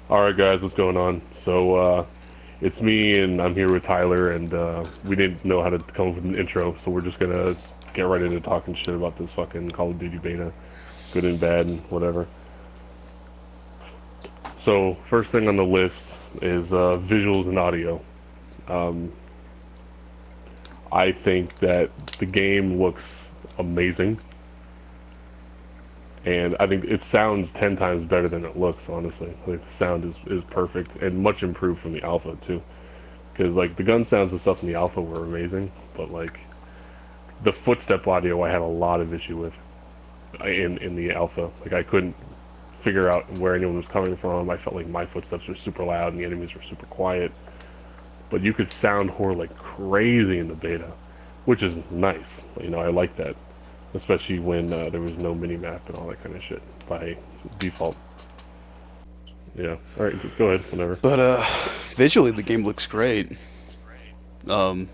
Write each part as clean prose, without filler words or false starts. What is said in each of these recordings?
Alright guys, what's going on? It's me and I'm here with Tyler and we didn't know how to come up with an intro, so we're just gonna get right into talking shit about this fucking Call of Duty beta. Good and bad and whatever. So, first thing on the list is visuals and audio. Um, I think that the game looks amazing, and I think it sounds 10 times better than it looks, honestly. Like, the sound is perfect and much improved from the alpha, too. Because like the gun sounds and stuff in the alpha were amazing, but like the footstep audio I had a lot of issue with in the alpha. Like I couldn't figure out where anyone was coming from. I felt like my footsteps were super loud and the enemies were super quiet. But you could sound horror like crazy in the beta, which is nice. You know, I like that, especially when there was no mini map and all that kind of shit by default. Yeah. All right, just go ahead. Whenever. But visually the game looks great. Um,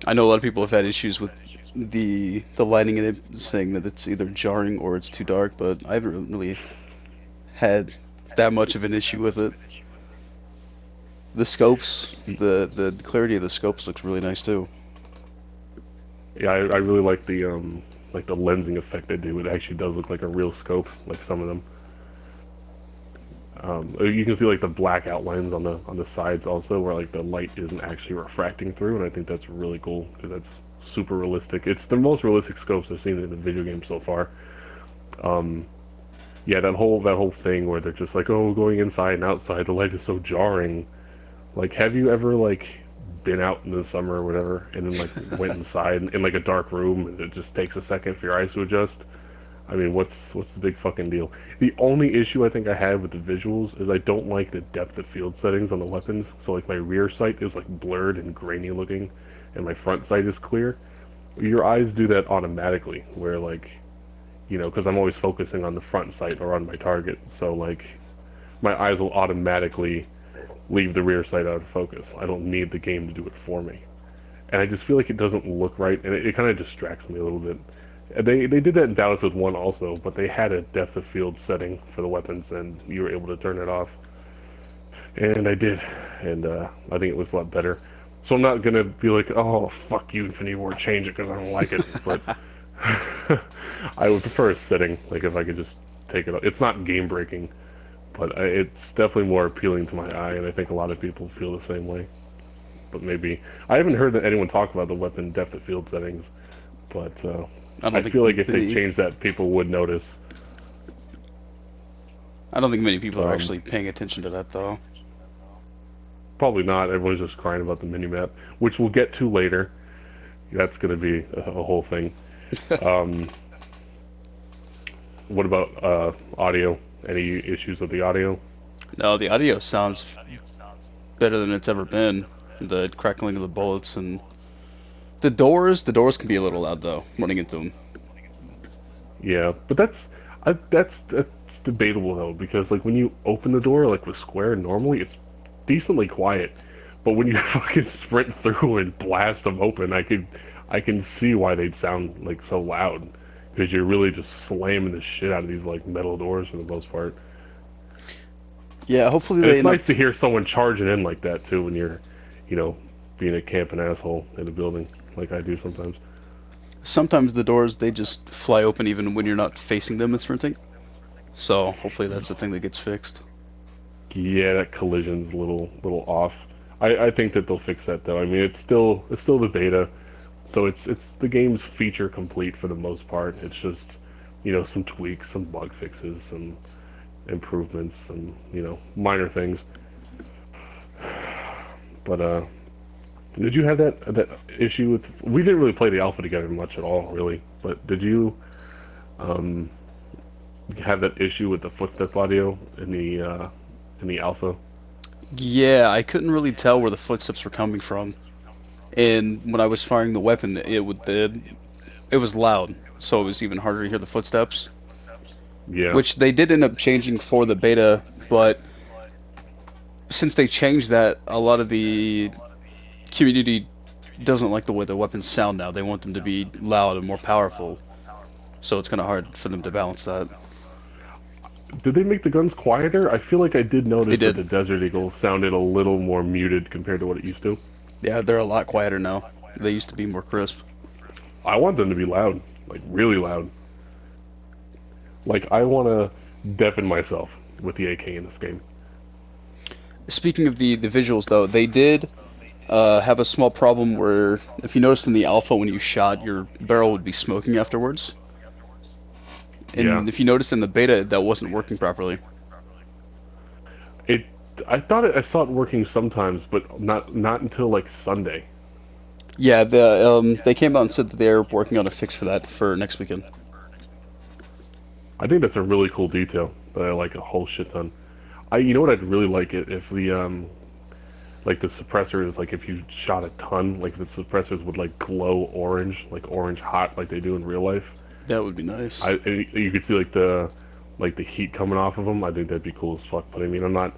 I know a lot of people have had issues with the lighting in it, saying that it's either jarring or it's too dark, but I haven't really had that much of an issue with it. The scopes, the clarity of the scopes looks really nice too. Yeah, I really like the lensing effect they do. It actually does look like a real scope, like some of them. You can see like the black outlines on the sides also, where like the light isn't actually refracting through, and I think that's really cool because that's super realistic. It's the most realistic scopes I've seen in the video game so far. Um, yeah, that whole thing where they're just like, oh, going inside and outside, the light is so jarring. Like, have you ever like been out in the summer or whatever, and then like went inside in like a dark room, and it just takes a second for your eyes to adjust? I mean, what's the big fucking deal? The only issue I think I had with the visuals is I don't like the depth of field settings on the weapons. So like my rear sight is like blurred and grainy looking, and my front sight is clear. Your eyes do that automatically, where like because I'm always focusing on the front sight or on my target. So like my eyes will automatically leave the rear sight out of focus. I don't need the game to do it for me, and I just feel like it doesn't look right, and it kind of distracts me a little bit. They did that in Battlefield 1 also, but they had a depth of field setting for the weapons, and you were able to turn it off. And I did, and I think it looks a lot better. So I'm not gonna be like, oh fuck you, Infinity Ward, change it because I don't like it. But I would prefer a setting, like if I could just take it off. It's not game breaking, but it's definitely more appealing to my eye, and I think a lot of people feel the same way. But maybe I haven't heard that anyone talk about the weapon depth of field settings, but I don't I think feel like if they the changed that, people would notice. I don't think many people are Um, actually paying attention to that though. Probably not. Everyone's just crying about the minimap, which we'll get to later. That's going to be a whole thing. Um, what about audio? Any issues with the audio? No, the audio sounds better than it's ever been. The crackling of the bullets and the doors can be a little loud though, running into them. Yeah, but that's debatable though, because like when you open the door like with Square normally it's decently quiet, but when you fucking sprint through and blast them open, I can see why they'd sound like so loud, because you're really just slamming the shit out of these like metal doors for the most part. Yeah, hopefully And they it's end up. nice to hear someone charging in like that too when you're, you know, being a camping asshole in a building like I do sometimes. Sometimes the doors they just fly open even when you're not facing them and sprinting. So hopefully that's the thing that gets fixed. Yeah, that collision's a little off. I think that they'll fix that though. I mean, it's still the beta, so it's the game's feature complete for the most part. It's just, some tweaks, some bug fixes, some improvements, some, minor things. But did you have that issue with? We didn't really play the alpha together much at all, really. But did you um have that issue with the footstep audio in the alpha? Yeah, I couldn't really tell where the footsteps were coming from, and when I was firing the weapon, it was loud, so it was even harder to hear the footsteps. Yeah. Which they did end up changing for the beta, but since they changed that, a lot of the community doesn't like the way the weapons sound now. They want them to be loud and more powerful, so it's kind of hard for them to balance that. Did they make the guns quieter? I feel like I did They notice that the did. Desert Eagle sounded a little more muted compared to what it used to. Yeah, they're a lot quieter now. They used to be more crisp. I want them to be loud, like really loud. Like I want to deafen myself with the AK in this game. Speaking of the visuals, though, they did have a small problem where, if you noticed in the alpha, when you shot, your barrel would be smoking afterwards. Yeah, And if you noticed in the beta, that wasn't working properly. it. I saw it working sometimes, but not until like Sunday. Yeah, they came out and said that they're working on a fix for that for next weekend. I think that's a really cool detail that I like a whole shit ton. You know what I'd really like it if the like the suppressors, like if you shot a ton, like the suppressors would like glow orange, like orange hot, like they do in real life. That would be nice. You could see like the heat coming off of them. I think that'd be cool as fuck. But I mean, I'm not,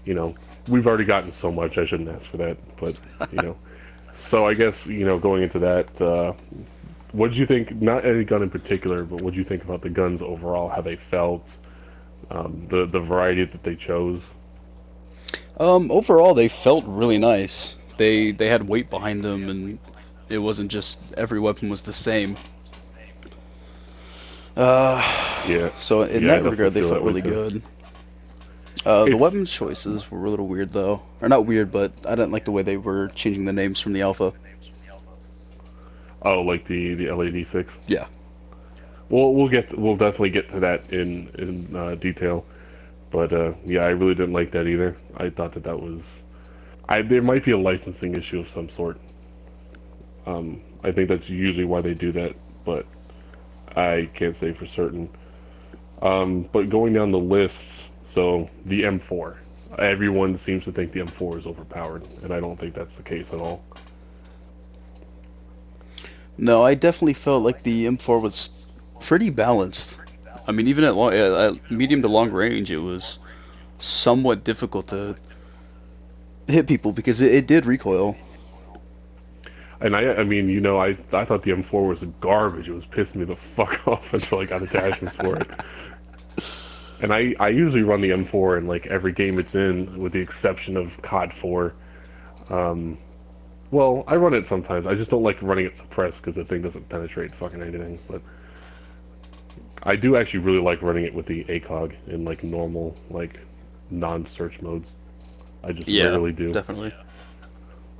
you know, we've already gotten so much. I shouldn't ask for that. But you know, so I guess going into that, what did you think? Not any gun in particular, but what did you think about the guns overall? How they felt, the variety that they chose. Overall, they felt really nice. They had weight behind them, and it wasn't just every weapon was the same. Uh, Yeah, so in yeah, I that definitely regard, they feel felt that way really too. good. The It's weapon choices were a little weird, though. Or not weird, but I didn't like the way they were changing the names from the alpha. oh, like the LAD6. Yeah. We'll definitely get to that in detail. But yeah, I really didn't like that either. I thought that was there might be a licensing issue of some sort. I think that's usually why they do that, but I can't say for certain. But going down the list, so the M4. Everyone seems to think the M4 is overpowered, and I don't think that's the case at all. No, I definitely felt like the M4 was pretty balanced. I mean, even at medium to long range, it was somewhat difficult to hit people because it did recoil. And I mean, I thought the M4 was garbage. It was pissing me the fuck off until I got attachments for it. And I usually run the M4 in like every game it's in, with the exception of COD 4. Um, well, I run it sometimes. I just don't like running it suppressed because the thing doesn't penetrate fucking anything. But I do actually really like running it with the ACOG in like normal, like non-search modes. I just Yeah, rarely do. definitely.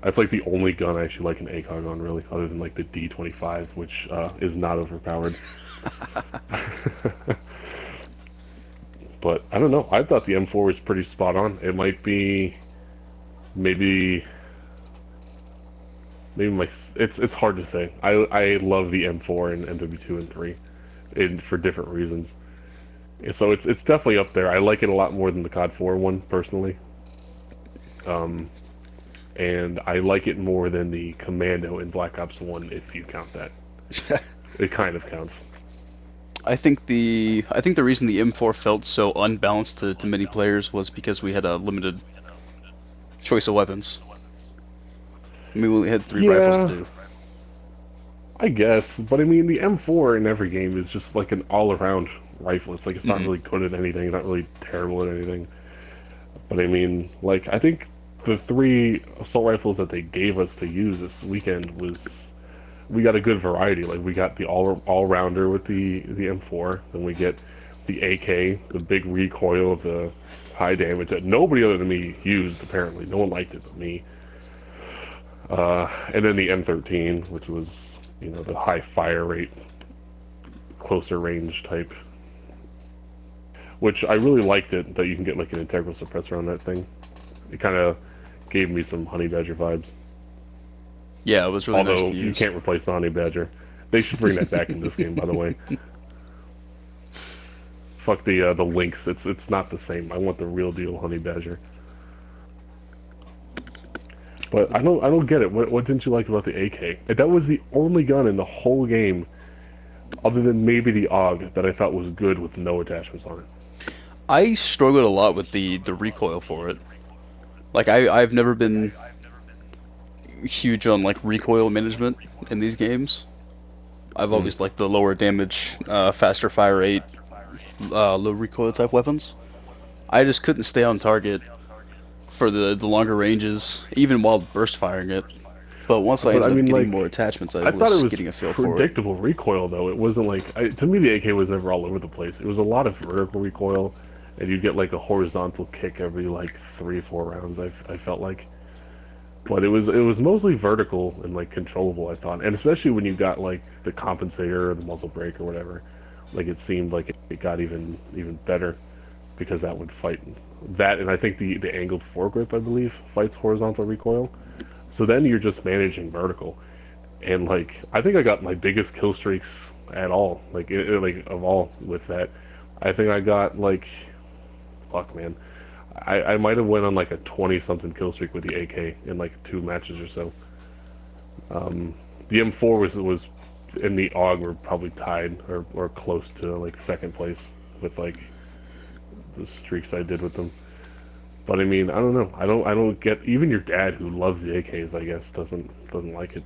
That's like the only gun I actually like an ACOG on, really, other than like the D25, which is not overpowered. But I don't know. I thought the M4 was pretty spot on. It might be maybe my. It's hard to say. I love the M4 and MW2 and 3, for different reasons. So it's definitely up there. I like it a lot more than the COD 4 one personally. Um, and I like it more than the Commando in Black Ops 1 if you count that. It kind of counts. I think the reason the M4 felt so unbalanced to many players was because we had a limited choice of weapons. I mean, we only had three rifles to Yeah, do. I guess. But I mean, the M4 in every game is just like an all-around rifle. It's like it's not Hmm. really good at anything, not really terrible at anything. But I mean, like I think the three assault rifles that they gave us to use this weekend was we got a good variety. Like we got the all rounder with the M4, then we get the AK, the big recoil of the high damage that nobody other than me used. Apparently, no one liked it but me. And then the M13, which was the high fire rate, closer range type. Which I really liked it that you can get like an integral suppressor on that thing. It kind of gave me some Honey Badger vibes. Yeah, it was really nice Although to you use. can't replace the Honey Badger. They should bring that back in this game, by the way. Fuck the links. It's not the same. I want the real deal Honey Badger. But I don't get it. What didn't you like about the AK? That was the only gun in the whole game, other than maybe the AUG, that I thought was good with no attachments on it. I struggled a lot with the recoil for it. Like I've never been huge on like recoil management in these games. I've Hmm. always liked the lower damage, faster fire rate low recoil type weapons. I just couldn't stay on target for the longer ranges, even while burst firing it. But once I But I ended up mean, getting like, more attachments, I I thought it was was getting a feel for it. predictable recoil though. It wasn't like to me the AK was never all over the place. It was a lot of vertical recoil, and you get like a horizontal kick every like 3 or 4 rounds. I felt like, but it was mostly vertical and like controllable. I thought, and especially when you got like the compensator or the muzzle brake or whatever, like it seemed like it got even better because that would fight that, and I think the angled foregrip I believe fights horizontal recoil. So then you're just managing vertical. And like I think I got my biggest kill streaks at all, like of all with that. I think I got like, fuck man, I might have went on like a 20 something kill streak with the AK in like 2 matches or so. The M4 was in the AUG were probably tied or close to like second place with like the streaks I did with them. But I mean, I don't know. I don't get even your dad who loves the AKs. I guess doesn't like it.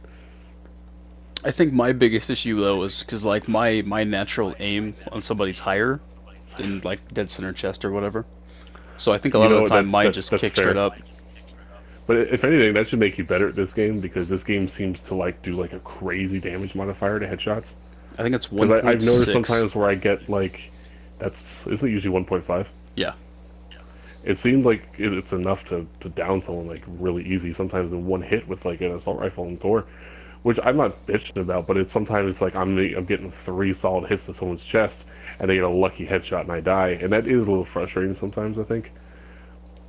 I think my biggest issue though was because like my natural aim on somebody's higher than like dead center chest or whatever. So I think a You lot of know the time that's mine that's just that's kick straight fair. up. But if anything, that should make you better at this game because this game seems to like do like a crazy damage modifier to headshots. I think it's Because I've noticed 1.6. sometimes where I get like, that's isn't it usually 1.5. Yeah. It seems like it's enough to down someone like really easy. Sometimes in one hit with like an assault rifle and door, which I'm not bitching about. But it's sometimes it's like I'm getting 3 solid hits to someone's chest and they get a lucky headshot and I die, and that is a little frustrating sometimes I think.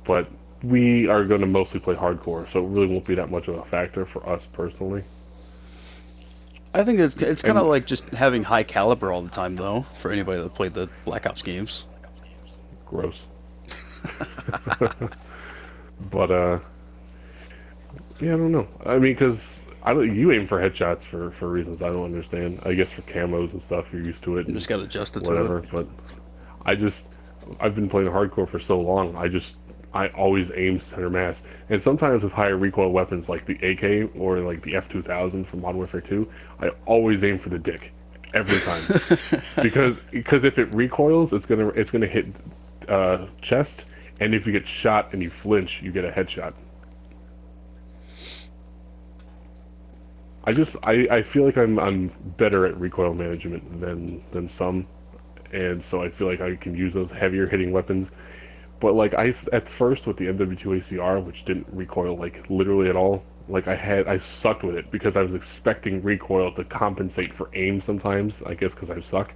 But we are going to mostly play hardcore, so it really won't be that much of a factor for us personally. I think it's kind of And like just having high caliber all the time though for anybody that played the Black Ops games. gross. But yeah, I don't know. I mean, because I don't, you aim for headshots for reasons I don't understand. I guess for camos and stuff, you're used to it You and just got adjusted to it. whatever. But I just I've been playing hardcore for so long. I always aim center mass, and sometimes with higher recoil weapons like the AK or like the F2000 from Modern Warfare 2, I always aim for the dick every time because if it recoils, it's gonna hit chest, and if you get shot and you flinch, you get a headshot. I feel like I'm better at recoil management than some, and so I feel like I can use those heavier hitting weapons. But like at first with the MW2 ACR, which didn't recoil like literally at all, like I sucked with it because I was expecting recoil to compensate for aim sometimes. I guess because I suck,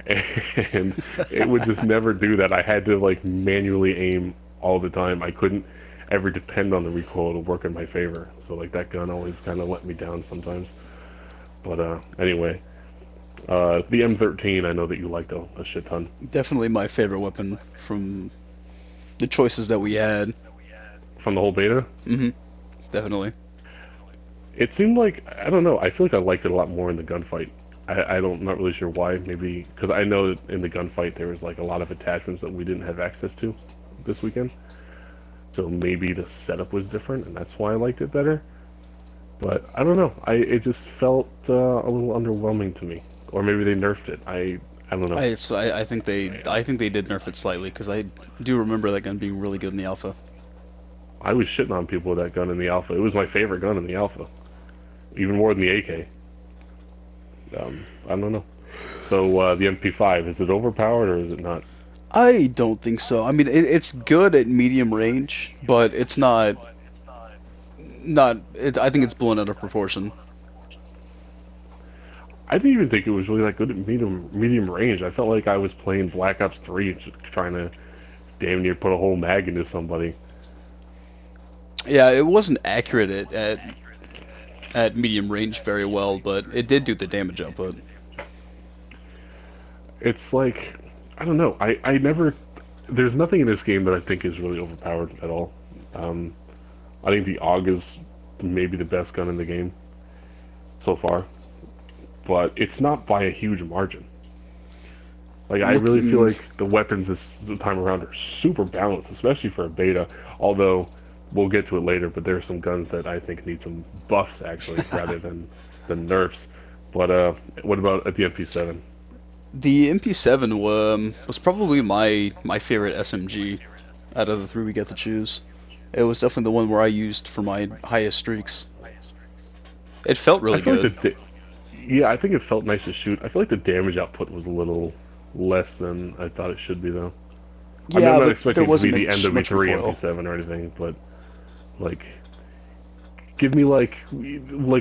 and it would just never do that. I had to like manually aim all the time. I couldn't ever depend on the recoil to work in my favor. So like that gun always kind of let me down sometimes. But anyway, the M13 I know that you liked a shit ton. Definitely my favorite weapon from the choices that we had. From the whole beta. Hmm. Definitely. It seemed like I don't know. I feel like I liked it a lot more in the gunfight. I don't not really sure why. Maybe because I know that in the gunfight there was like a lot of attachments that we didn't have access to this weekend. So maybe the setup was different, and that's why I liked it better. But I don't know. It just felt a little underwhelming to me, or maybe they nerfed it. I don't know. I think they did nerf it slightly because I do remember that gun being really good in the alpha. I was shitting on people with that gun in the alpha. It was my favorite gun in the alpha, even more than the AK. I don't know. So the MP5, is it overpowered or is it not? I don't think so. I mean, it's good at medium range, but it's not. I think it's blown out of proportion. I didn't even think it was really that good at medium range. I felt like I was playing Black Ops 3, just trying to damn near put a whole mag into somebody. Yeah, it wasn't accurate at medium range very well, but it did do the damage output. It's like I don't know. I never. There's nothing in this game that I think is really overpowered at all. Um, I think the AUG is maybe the best gun in the game so far, but it's not by a huge margin. Like I really feel Looking, like the weapons this time around are super balanced, especially for a beta. Although we'll get to it later, but there are some guns that I think need some buffs actually, rather than nerfs. But what about at the MP7? The MP7 was probably my favorite SMG out of the three we get to choose. It was definitely the one where I used for my highest streaks. It felt I really feel like good. yeah, I think it felt nice to shoot. I feel like the damage output was a little less than I thought it should be, though. I mean, I'm Yeah, not but there expecting it to be wasn't the much NW3 recoil. MP7 or anything, but like, give me like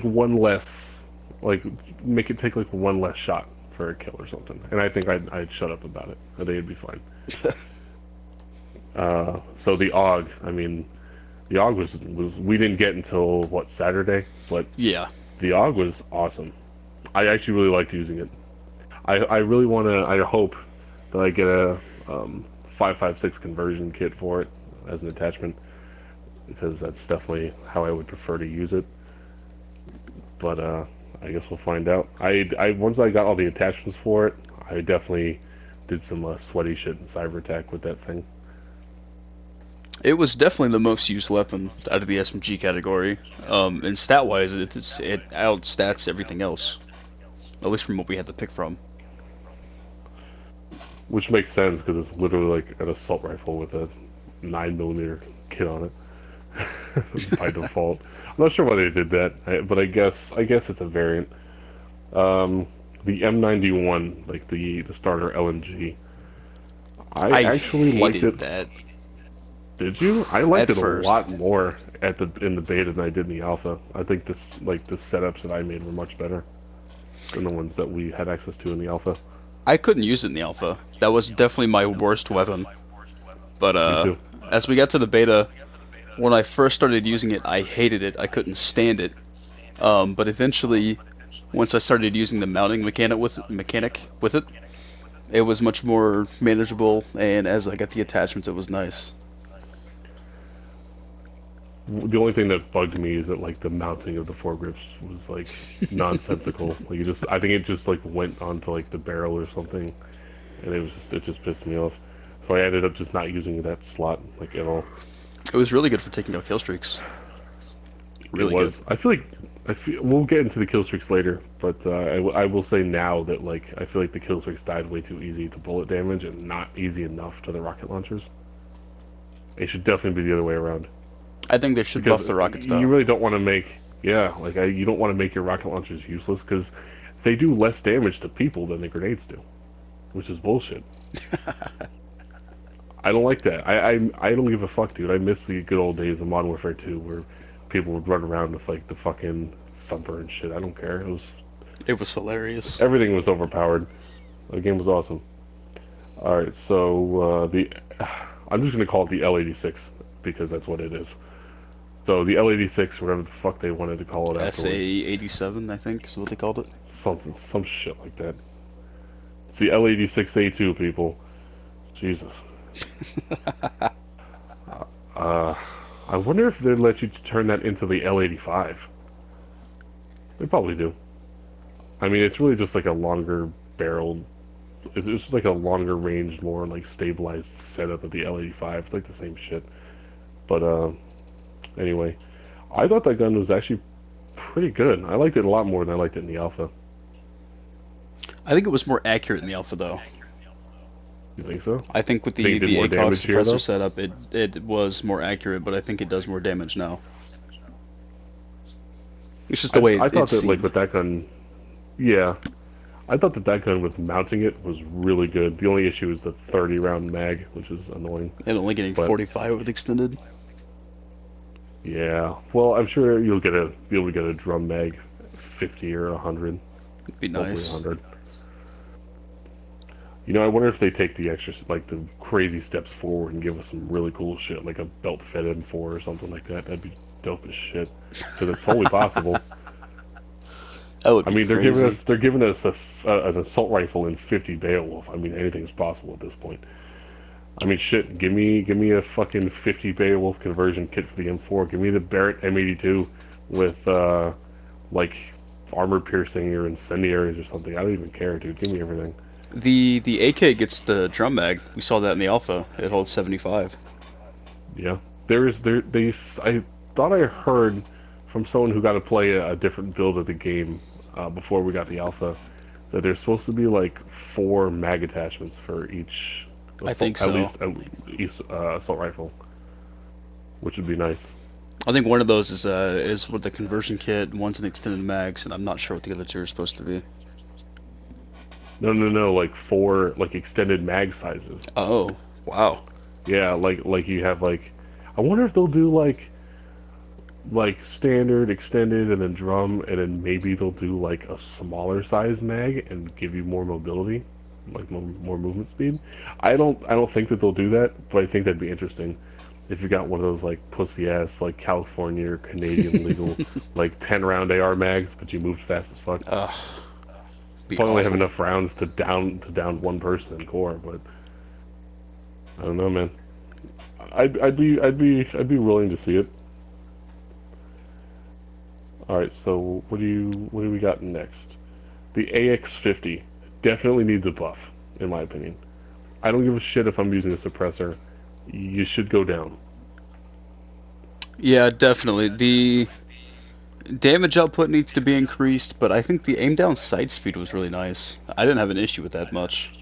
one less, like make it take like one less shot for a kill or something, and I think I'd shut up about it. I think it'd be fine. So the AUG, I mean, the AUG was we didn't get until what, Saturday, but Yeah. the AUG was awesome. I actually really liked using it. I really want to. I hope that I get a 5.56 conversion kit for it as an attachment, because that's definitely how I would prefer to use it. But I guess we'll find out. I once I got all the attachments for it, I definitely did some sweaty shit in cyber attack with that thing. It was definitely the most used weapon out of the SMG category. And stat-wise, it outstats everything else, at least from what we had to pick from. Which makes sense because it's literally like an assault rifle with a 9 millimeter kit on it by default. I'm not sure why they did that, but I guess it's a variant. Um, the M91, like the starter LMG, I I actually liked it. hated that Did you? I liked at it a first. lot more in the beta than I did in the alpha. I think the setups that I made were much better than the ones that we had access to in the alpha. I couldn't use it in the alpha. That was definitely my worst weapon. But Me too. as we got to the beta, when I first started using it, I hated it. I couldn't stand it. But eventually, once I started using the mounting mechanic with it, it was much more manageable. And as I got the attachments, it was nice. The only thing that bugged me is that like the mounting of the foregrips was like nonsensical. Like I think it just like went onto like the barrel or something, and it just pissed me off. So I ended up just not using that slot like at all. It was really good for taking out kill streaks. It Really good. was. I feel we'll get into the kill streaks later, but I will say now that like I feel like the kill streaks died way too easy to bullet damage and not easy enough to the rocket launchers. It should definitely be the other way around. I think they should Because buff the rockets you though. really don't want to make you don't want to make your rocket launchers useless because they do less damage to people than the grenades do, which is bullshit. I don't like that. I don't give a fuck, dude. I miss the good old days of Modern Warfare 2 where people would run around with like the fucking thumper and shit. I don't care. It was It was hilarious. everything was overpowered. The game was awesome. All right, so the I'm just gonna call it the L86 because that's what it is. So the L86, whatever the fuck they wanted to call it afterwards. SA-87, I think, is what they called it. Some shit like that. It's the L86A2, people. Jesus. Uh, I wonder if they'd let you turn that into the L85. They probably do. I mean, it's really just like a longer barreled. It's just like a longer range, more like stabilized setup of the L85. It's like the same shit. But anyway, I thought that gun was actually pretty good. I liked it a lot more than I liked it in the alpha. I think it was more accurate in the alpha though. You think so? I think with Think it did the more ACOG damage here, suppressor though? setup, it was more accurate, but I think it does more damage now. It's just the way I it thought that like seemed. with that gun, yeah, I thought that that gun with mounting it was really good. The only issue is the 30 round mag, which is annoying. And only getting But 45 with extended. yeah, well, I'm sure be able to get a drum mag, 50 or 100, It'd be hopefully nice. 100. You know, I wonder if they take the extra like the crazy steps forward and give us some really cool shit, like a belt fed M4 or something like that. That'd be dope as shit because it's totally possible. That would I be mean, crazy. they're giving us an assault rifle and 50 Beowulf. I mean, anything's possible at this point. I mean, shit. Give me a fucking 50 Beowulf conversion kit for the M4. Give me the Barrett M82 with like armor piercing or incendiaries or something. I don't even care, dude. Give me everything. The AK gets the drum mag. We saw that in the alpha. It holds 75. Yeah, there is there they. I thought I heard from someone who got to play a different build of the game before we got the alpha that there's supposed to be like 4 mag attachments for each I assault, think so. at least assault rifle, which would be nice. I think one of those is with the conversion kit, one's an extended mags, and I'm not sure what the other two are supposed to be. No, no, no, like 4 like extended mag sizes. Oh, wow. Yeah, like you have like, I wonder if they'll do like standard, extended, and then drum, and then maybe they'll do like a smaller size mag and give you more mobility, like more movement speed. I don't think that they'll do that, but I think that'd be interesting if you got one of those like pussy ass like California or Canadian legal like 10 round AR mags, but you moved fast as fuck. Ugh, be Probably only have awful. enough rounds to down one person in core, but I don't know, man. I'd be willing to see it. All right, so what do we got next? The AX50 definitely needs a buff, in my opinion. I don't give a shit if I'm using a suppressor. You should go down. Yeah, definitely. The damage output needs to be increased, but I think the aim down sight speed was really nice. I didn't have an issue with that much.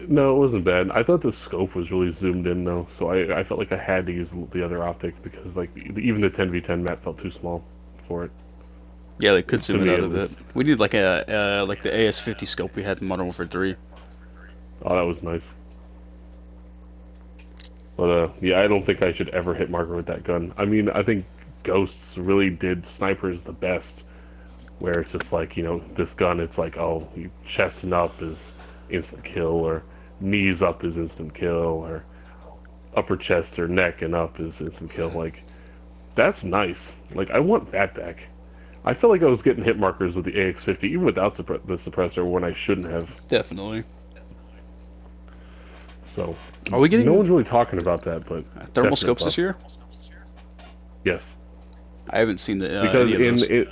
No, it wasn't bad. I thought the scope was really zoomed in though, so I felt like I had to use the other optic because like even the 10v10 map felt too small for it. Yeah, they could To zoom it me out at a bit. least. We need like a like the AS50 scope we had in Modern Warfare 3. Oh, that was nice. But yeah, I don't think I should ever hit marker with that gun. I mean, I think Ghosts really did snipers the best, where it's just like, this gun, it's like, oh, you chesting up is instant kill, or knees up is instant kill, or upper chest or neck and up is instant kill. Like, that's nice. Like, I want that back. I felt like I was getting hit markers with the AX50, even without the suppressor, when I shouldn't have. Definitely. So, Are we no getting one's really talking about that, but thermal definite scopes this buff. year? Yes. I haven't seen Because any of in those. it,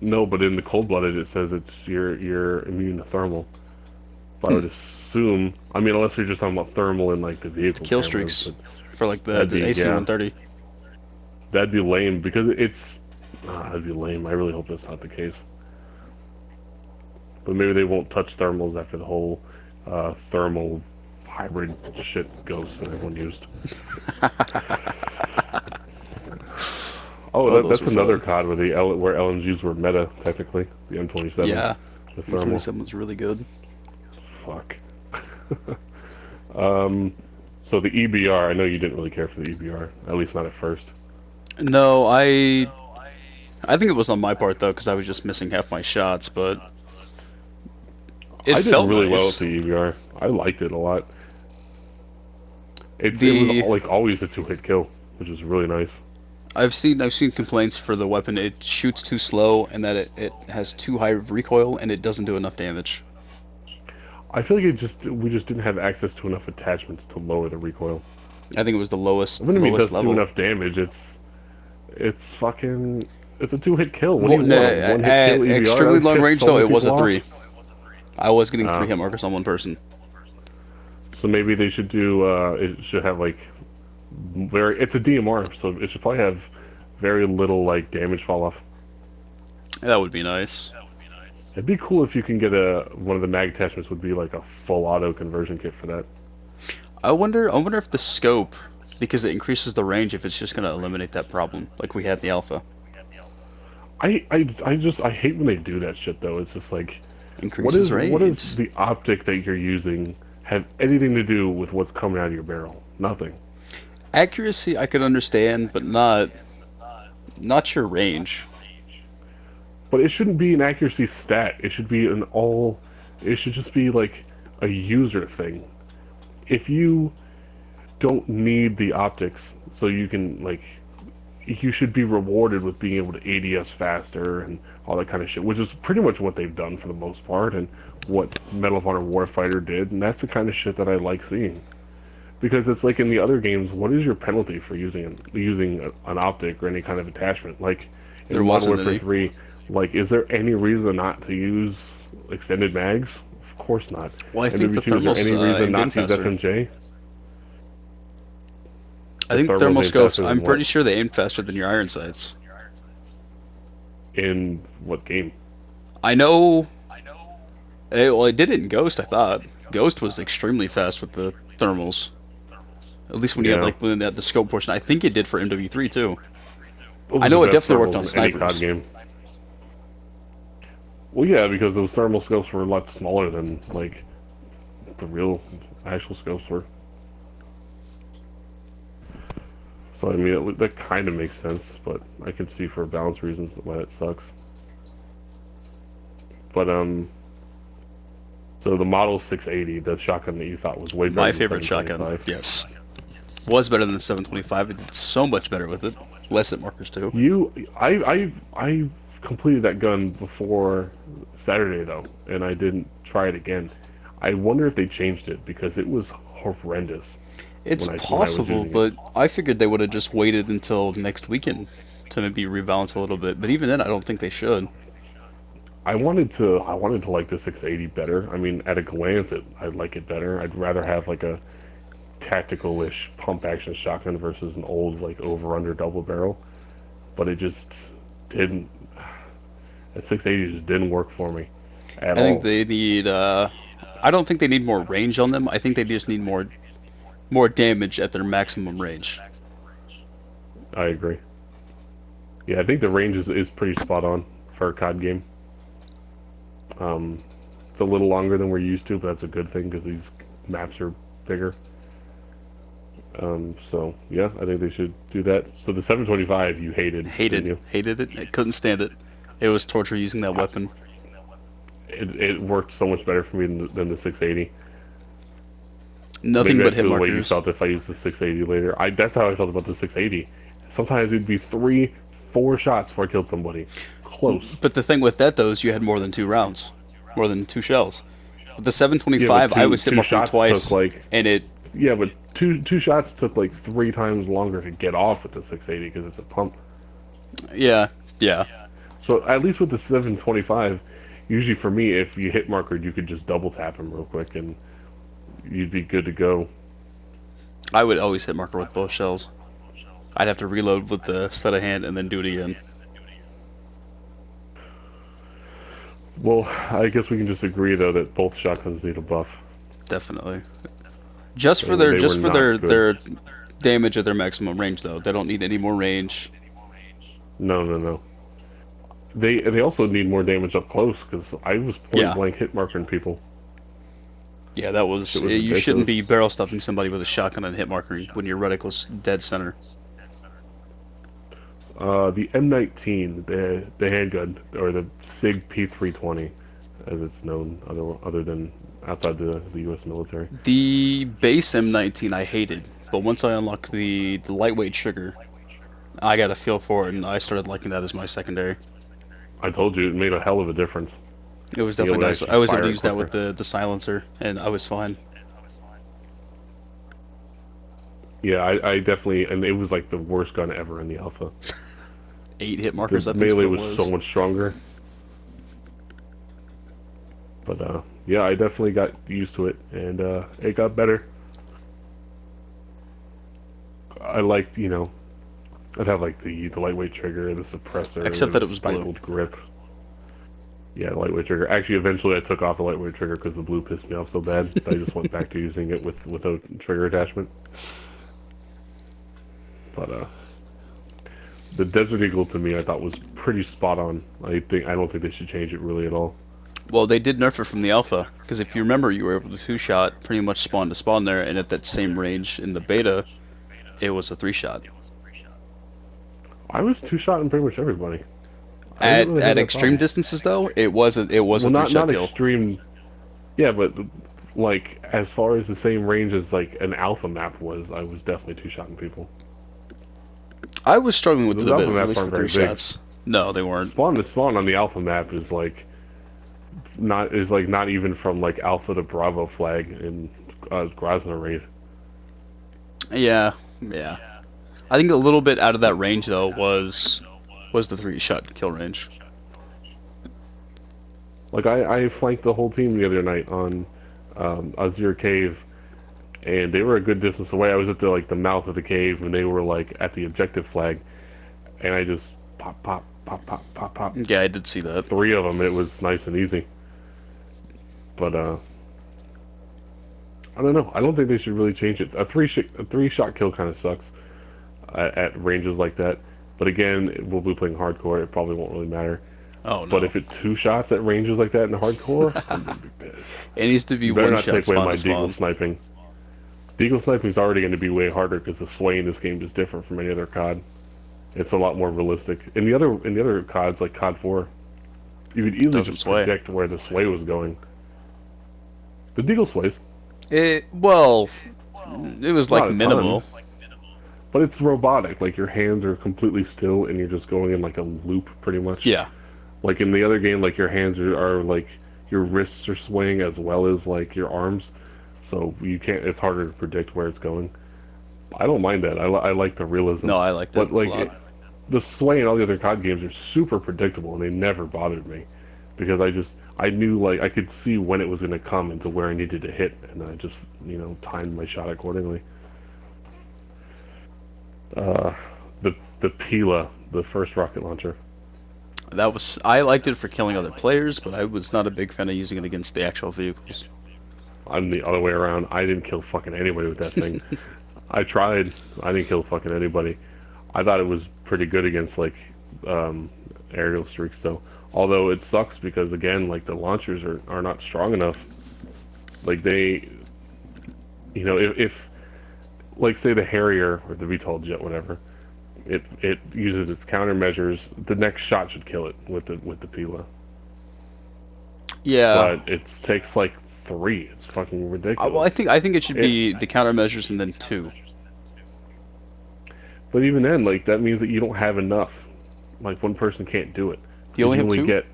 no, but in the cold-blooded, it says it's you're immune to thermal. But I Hmm. would assume, I mean, unless you're just talking about thermal in like the vehicle Kill cameras, streaks but for like that'd the be yeah, AC-130. that'd be lame because it's that'd be lame. I really hope that's not the case. But maybe they won't touch thermals after the whole thermal hybrid shit goes that everyone used. Oh, Oh, those that's were another fun. COD where where LMGs were meta technically. The M27 Yeah, with thermal. M27 was really good. Fuck. Um, so the EBR, I know you didn't really care for the EBR, at least not at first. No, I think it was on my part though, because I was just missing half my shots, but it I did felt really well with nice. the EBR. I liked it a lot. It was The like always a 2-hit kill, which is really nice. I've seen complaints for the weapon. It shoots too slow, and that it has too high of recoil, and it doesn't do enough damage. I feel like we just didn't have access to enough attachments to lower the recoil. I think it was the What do you mean it lowest doesn't do level. enough damage? It's fucking it's a 2-hit kill. What do Well, you want? A 1-hit kill at EBR? That extremely would long piss range so though, many it was people a off. 3. I was getting 3 Uh, hit markers on one person. so maybe they should do it should have like it's a DMR, so it should probably have very little like damage fall off. That would be nice. It'd be cool if you can get one of the mag attachments would be like a full auto conversion kit for that. I wonder if the scope, because it increases the range, if it's just gonna eliminate that problem, like we had in the alpha. I hate when they do that shit though. It's just like Increases what range. is the optic that you're using have anything to do with what's coming out of your barrel? Nothing. Accuracy I could understand, but not your range. But it shouldn't be an accuracy stat. It should be it should just be like a user thing. If you don't need the optics, so you can like, you should be rewarded with being able to ADS faster and all that kind of shit, which is pretty much what they've done for the most part, and what Medal of Honor Warfighter did, and that's the kind of shit that I like seeing. Because it's like in the other games, what is your penalty for using an optic or any kind of attachment? Like in There Modern wasn't Warfare any. 3, like is there any reason not to use extended mags? Of course not. Well, I think the MW2, is there thermals any reason aimed in not to use faster. FMJ? I The think thermals thermal ain't scopes. faster I'm than pretty what? sure they aim faster than your iron sights. In what game? I know. Well, it did it in Ghost. I thought Ghost was extremely fast with the thermals. At least when you had Yeah, like when at the scope portion. I think it did for MW3 too. those I are the know it best definitely worked thermals on in any COD snipers. game. Well, yeah, because those thermal scopes were a lot smaller than like the real actual scopes were. So I mean, that kind of makes sense, but I can see for balance reasons why that sucks. But so the Model 680, the shotgun that you thought was way better My than the favorite shotgun. 725. Yes, was better than the 725. It did so much better with it. Less hit markers too. I've completed that gun before Saturday though, and I didn't try it again. I wonder if they changed it because it was horrendous It's when I was possible, using it. but I figured they would have just waited until next weekend to maybe rebalance a little bit. But even then, I don't think they should. I wanted to like the 680 better. I mean, at a glance, I'd like it better. I'd rather have like a tactical-ish pump action shotgun versus an old like over under double barrel. But it just didn't. That 680 just didn't work for me at I think all. they need. I don't think they need more range on them. I think they just need more damage at their maximum range. I agree. Yeah, I think the range is pretty spot on for a COD game. Um, it's a little longer than we're used to, but that's a good thing because these maps are bigger. So yeah, I think they should do that. So the 725 you hated, didn't you? Hated it. I couldn't stand it. It was torture using that weapon. It worked so much better for me than the 680. Nothing Maybe but that's hit the way you markers. felt if I used the 680 later. That's how I felt about the 680. Sometimes it'd be three, four shots before I killed somebody. Close. But the thing with that though is you had more than two rounds, more than two shells. With the Yeah, but 725, I was hit two marking shots took twice, like and it. yeah, but two shots took like three times longer to get off with the 680 because it's a pump. Yeah, yeah. So at least with the 725, usually for me, if you hit marker, you could just double tap him real quick and you'd be good to go. I would always hit marker with both shells. I'd have to reload with the sleight of hand and then do it again. Well, I guess we can just agree though that both shotguns need a buff. Definitely. Just I for mean, their they were just for not good. their damage at their maximum range though. They don't need any more range. No, no, no. They also need more damage up close because I was point Yeah. blank hit marking people. Yeah, that was It was you shouldn't ridiculous. be barrel stuffing somebody with a shotgun and hit marker when your reticle's dead center. The M19, the handgun or the SIG P320, as it's known, other than outside the U.S. military. The base M19 I hated, but once I unlocked the lightweight trigger, I got a feel for it and I started liking that as my secondary. I told you it made a hell of a difference. It was Being able definitely to nice. actually I was able fire to it use that with quicker. the silencer and I was fine. Yeah, I definitely, and it was like the worst gun ever in the alpha. 8 hit The markers, I think is melee what it was so was. much stronger. But yeah, I definitely got used to it, and it got better. I liked, I'd have like the lightweight trigger, the suppressor, Except that the it was blue. stifled grip. Yeah, the lightweight trigger. Actually, eventually I took off the lightweight trigger because the blue pissed me off so bad. I just went back to using it with no trigger attachment. But the Desert Eagle to me I thought was pretty spot on. I don't think they should change it really at all. Well, they did nerf it from the alpha, because if you remember, you were able to two-shot pretty much spawn to spawn there, and at that same range in the beta, it was a three-shot. I was two shot in pretty much everybody. I didn't really have At that extreme problem. distances, though, it was a Well, three-shot not kill. extreme. Yeah, but like as far as the same range as like an alpha map was, I was definitely two shotting people. I was struggling with Those it a bit, alpha at maps least aren't for three very big. shots. No, they weren't. Spawn on the alpha map is like not even from like alpha to Bravo flag in Grozny raid. Yeah, yeah. I think a little bit out of that range though was the three-shot kill range. Like I flanked the whole team the other night on Azure Cave, and they were a good distance away. I was at the mouth of the cave, and they were like at the objective flag, and I just pop pop pop, pop, pop, pop. Yeah, I did see that. 3 of them, it was nice and easy. But I don't know. I don't think they should really change it. A three shot kill kind of sucks at ranges like that. But again, we'll be playing hardcore. It probably won't really matter. Oh But no. if it 2 shots at ranges like that in hardcore, I'm gonna be pissed. It needs to be You better one not shot take away spawn my to spawn. deagle sniping. Deagle sniping is already going to be way harder because the sway in this game is different from any other COD. It's a lot more realistic. In the other CODs like COD 4, you could easily Doesn't just sway. predict where the sway was going. The deagle sways, Well, it was not like a minimal. ton, but it's robotic. Like your hands are completely still and you're just going in like a loop, pretty much. Yeah. Like in the other game, like your hands are like your wrists are swaying as well as like your arms, so you can't. It's harder to predict where it's going. I don't mind that. I like the realism. No, I liked it But a like lot. the sway in all the other COD games are super predictable, and they never bothered me because I knew like I could see when it was going to come and to where I needed to hit, and I just timed my shot accordingly. Uh, the Pila, the first rocket launcher. I liked it for killing other players, but I was not a big fan of using it against the actual vehicles. I'm the other way around. I didn't kill fucking anybody with that thing. I tried. I didn't kill fucking anybody. I thought it was pretty good against like aerial streaks though. Although it sucks because again, like the launchers are not strong enough. Like they, if like say the Harrier or the VTOL jet, whatever, it uses its countermeasures. The next shot should kill it with the Pila. Yeah. But it takes like 3. It's fucking ridiculous. Well, I think it should be the countermeasures and then 2. But even then, like that means that you don't have enough. Like one person can't do it. You only have 2? Get.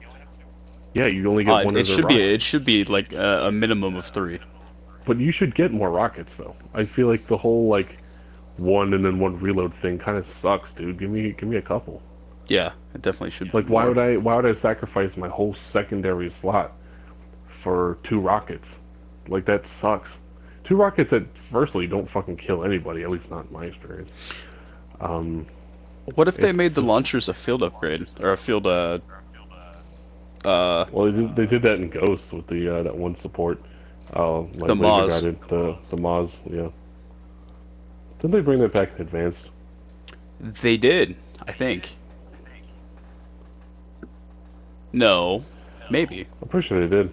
Yeah, you only get one of the rockets. It should be like a minimum of 3. But you should get more rockets though. I feel like the whole like one and then one reload thing kind of sucks, dude. Give me a couple. Yeah, it definitely should. Like be why more. would I sacrifice my whole secondary slot for 2 rockets? Like that sucks. 2 rockets at firstly don't fucking kill anybody. At least not in my experience. What if they it's made the just- launchers a field upgrade or a field? Well, they did that in Ghosts with the that one support. Like The Maz. laser guided the Maz, yeah. Didn't they bring that back in Advanced? They did, I think. No, maybe I'm pretty sure they did.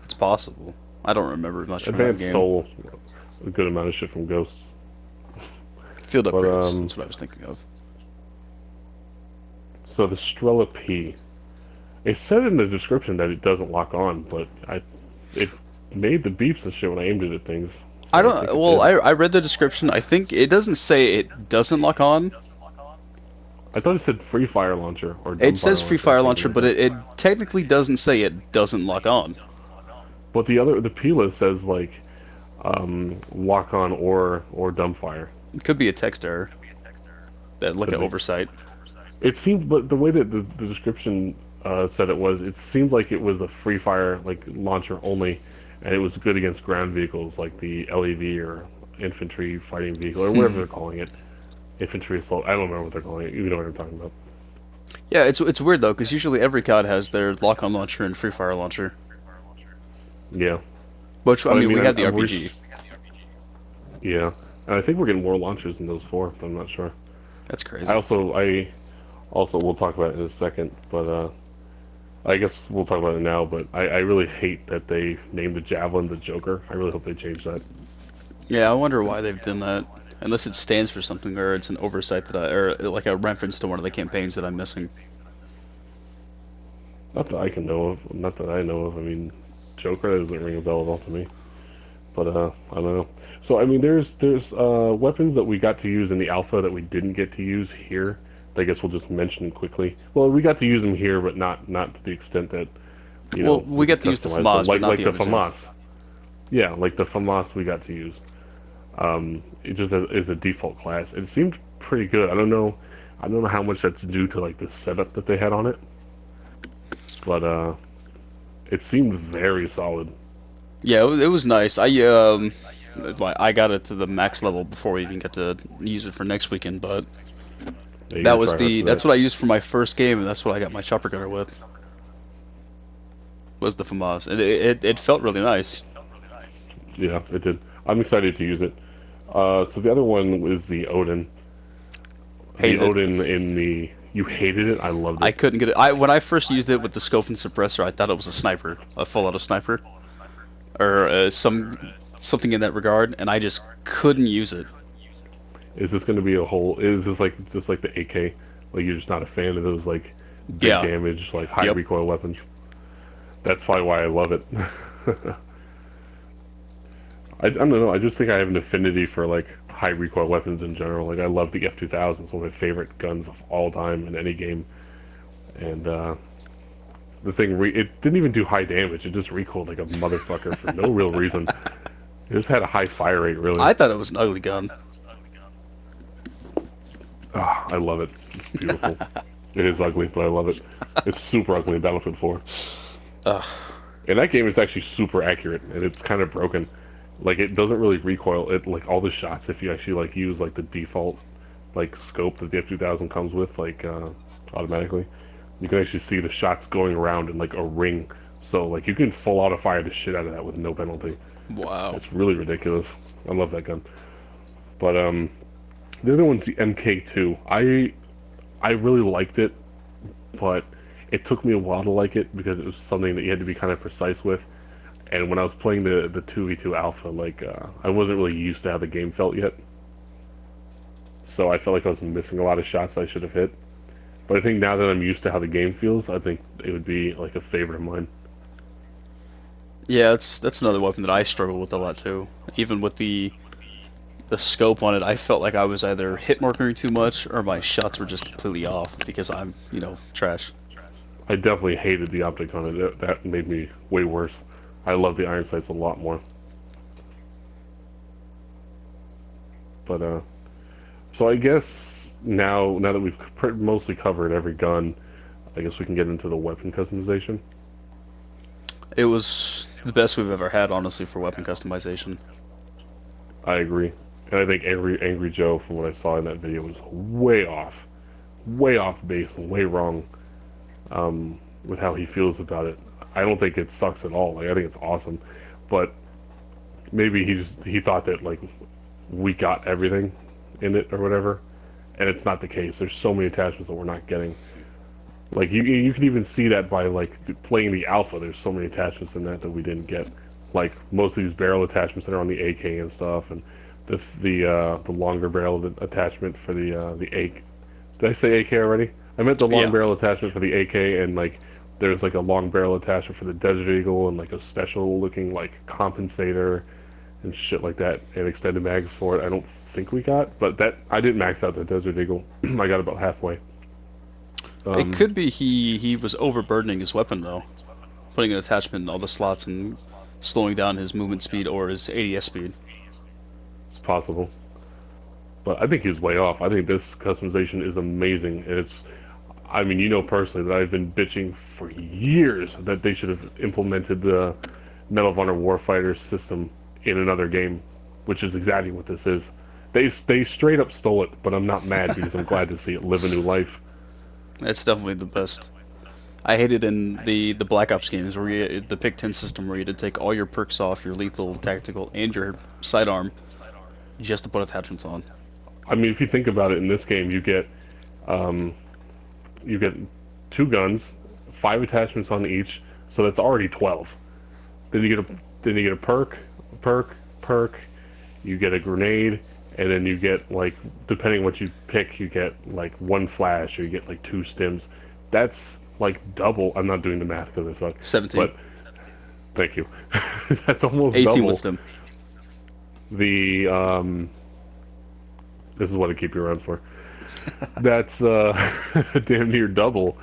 it's possible. I don't remember much from that Advanced game. stole a good amount of shit from Ghosts. Field but, upgrades. That's what I was thinking of. So the Strela P. It said in the description that it doesn't lock on, but it made the beeps and shit when I aimed it at things. So I think don't. it Well, did. I read the description. I think it doesn't say it doesn't lock on. I thought it said Free Fire Launcher or It says free fire launcher, something but like it technically doesn't say it doesn't lock on. that. But the Pila says like lock on or dumbfire. It could be a text error. That look Could at be. oversight. It seemed, but the way that the description said it seemed like it was a free fire like launcher only, and it was good against ground vehicles like the LEV or infantry fighting vehicle or whatever they're calling it. Infantry assault. I don't remember what they're calling it. You know what I'm talking about. Yeah, it's weird though, because usually every COD has their lock-on launcher and free fire launcher. Yeah. Which I But, mean, we had the I'm RPG. Yeah. And I think we're getting more launchers than those 4. But I'm not sure. That's crazy. I also we'll talk about it in a second, but I guess we'll talk about it now. But I really hate that they named the Javelin the Joker. I really hope they change that. Yeah, I wonder why they've done that. Unless it stands for something, or it's an oversight or like a reference to one of the campaigns that I'm missing. Not that I can know of. Not that I know of. I mean, Joker doesn't ring a bell at all to me. But I don't know. So I mean, there's weapons that we got to use in the alpha that we didn't get to use here. I guess we'll just mention quickly. Well, we got to use them here, but not to the extent that Well, we got to use the customize them. FAMAS, but like not like the the other two. FAMAS. Yeah, like the FAMAS we got to use. It just is a default class. It seemed pretty good. I don't know how much that's due to like the setup that they had on it, but it seemed very solid. Yeah, it was nice. I got it to the max level before we even got to use it for next weekend, but Yeah, you gotta try hard for that's that. what I used for my first game, and that's what I got my chopper gunner with. Was the FAMAS, and it felt really nice. Yeah, it did. I'm excited to use it. So the other one was the Odin. The Hated it. Odin in the you hated it. I loved I it. couldn't get it. I when I first used it with the scope and suppressor, I thought it was a sniper, a full auto sniper, or something in that regard, and I just couldn't use it. Is this going to be a whole? Is this like just like the AK? Like you're just not a fan of those like big Yeah. damage, like high Yep. recoil weapons? That's probably why I love it. I don't know. I just think I have an affinity for like high recoil weapons in general. Like I love the F2000. It's one of my favorite guns of all time in any game. And the thing, it didn't even do high damage. It just recoiled like a motherfucker for no real reason. It just had a high fire rate, really. I thought it was an ugly gun. Ah, I love it. It's beautiful. It is ugly, but I love it. It's super ugly in Battlefield 4. Ugh. And that game is actually super accurate, and it's kind of broken. Like it doesn't really recoil. It like all the shots, if you actually like use like the default like scope that the F2000 comes with, like automatically, you can actually see the shots going around in like a ring. So like you can full auto fire the shit out of that with no penalty. Wow. It's really ridiculous. I love that gun. But the other one's the MK2. I really liked it, but it took me a while to like it because it was something that you had to be kind of precise with. And when I was playing the 2v2 alpha, like I wasn't really used to how the game felt yet. So I felt like I was missing a lot of shots I should have hit. But I think now that I'm used to how the game feels, I think it would be like a favorite of mine. Yeah, that's another weapon that I struggle with a lot too. Even with the scope on it, I felt like I was either hit marking too much or my shots were just completely off because I'm, trash. I definitely hated the optic on it. That made me way worse. I love the iron sights a lot more. But so I guess now that we've mostly covered every gun, I guess we can get into the weapon customization. It was the best we've ever had, honestly, for weapon customization. I agree, and I think every Angry Joe from what I saw in that video was way off base and way wrong with how he feels about it. I don't think it sucks at all. Like I think it's awesome, but maybe he thought that like we got everything in it or whatever, and it's not the case. There's so many attachments that we're not getting. Like you can even see that by like playing the alpha. There's so many attachments in that we didn't get. Like most of these barrel attachments that are on the AK and stuff, and the longer barrel attachment for the AK. Did I say AK already? I meant the long barrel attachment for the AK, and like there's like a long barrel attachment for the Desert Eagle, and like a special looking like compensator and shit like that, and extended mags for it. I don't think we got, but that I didn't max out the Desert Eagle. I got about halfway. It could be he was overburdening his weapon though, putting an attachment in all the slots and slowing down his movement speed or his ADS speed. It's possible, but I think he's way off. I think this customization is amazing. I mean, you know personally that I've been bitching for years that they should have implemented the Medal of Honor Warfighter system in another game, which is exactly what this is. They straight up stole it, but I'm not mad because I'm glad to see it live a new life. It's definitely the best. I hate it in the Black Ops games where the pick 10 system where you had to take all your perks off, your lethal, tactical, and your sidearm just to put attachments on. I mean, if you think about it, in this game um, you get 2 guns, 5 attachments on each, so that's already 12. Then you get a perk. You get a grenade, and then you get like depending what you pick, you get like 1 flash, or you get like 2 stims. That's like double. I'm not doing the math because I suck. 17. But thank you. That's almost 18 double. with them. The this is what I keep you around for. That's damn near double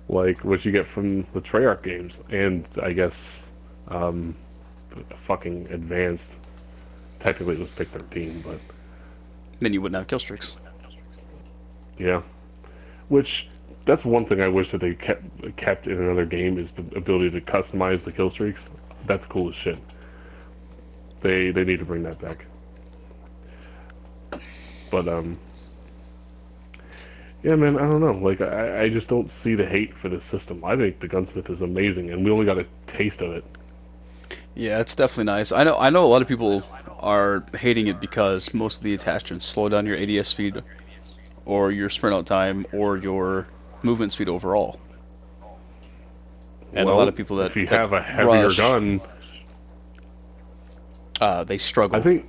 like what you get from the Treyarch games, and I guess fucking advanced. Technically, it was pick 13, but Then you wouldn't have kill streaks. yeah. Which that's one thing I wish that they kept in another game is the ability to customize the kill streaks. That's cool as shit. They need to bring that back. But Yeah, man, I don't know. Like, I just don't see the hate for this system. I think the gunsmith is amazing, and we only got a taste of it. Yeah, it's definitely nice. I know a lot of people are hating it because most of the attachments slow down your ADS speed or your sprint out time or your movement speed overall. And a lot Well, of people if you that have a heavier rush, gun, they I struggle. think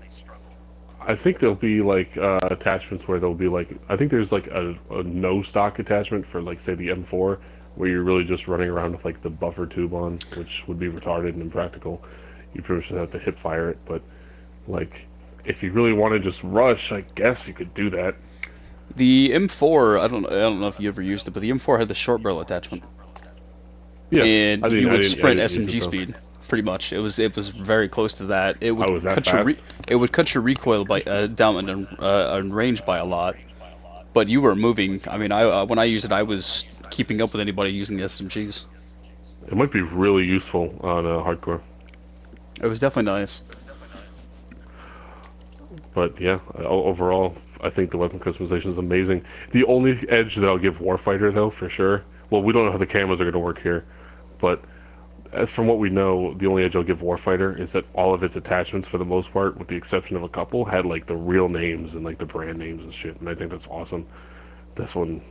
I think there'll be like attachments where there'll be like I think there's like a no stock attachment for like say the M4 where you're really just running around with like the buffer tube on, which would be retarded and impractical. You pretty much have to hip fire it, but like if you really want to just rush, I guess you could do that. The M4, I don't know if you ever used it, but the M4 had the short barrel attachment, Yeah, and you would I sprint didn't use it SMG though. speed. Pretty much, it was very close to that. It I would was that cut your fast. it would cut your recoil by down in range by a lot. But you were moving. I mean, I when I used it, I was keeping up with anybody using the SMGs. It might be really useful on hardcore. It was definitely nice. But yeah, overall, I think the weapon customization is amazing. The only edge that I'll give Warfighter, though, for sure. Well, we don't know how the camos are going to work here, but as from what we know, the only edge I'll give Warfighter is that all of its attachments, for the most part, with the exception of a couple, had like the real names and like the brand names and shit. And I think that's awesome. This one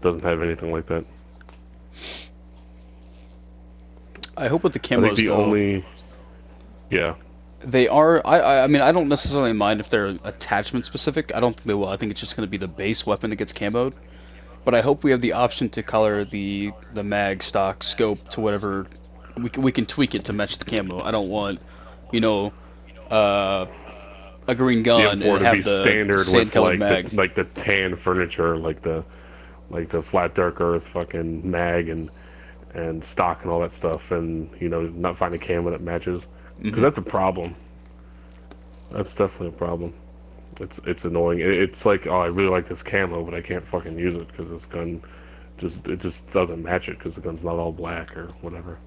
doesn't have anything like that. I hope with the I think camos the though, only, yeah, they are. I mean, I don't necessarily mind if they're attachment specific. I don't think they will. I think it's just going to be the base weapon that gets camoed. But I hope we have the option to color the mag, stock, scope to whatever we can tweak it to match the camo. I don't want, you know, uh, a green the gun M4 and to be have the standard sand with colored mag. like the tan furniture, like the flat dark earth fucking mag and stock and all that stuff, and you know not find a camo that matches because Hmm. that's a problem. That's definitely a problem. It's annoying. It's like oh I really like this camo, but I can't fucking use it because this gun just it just doesn't match it because the gun's not all black or whatever.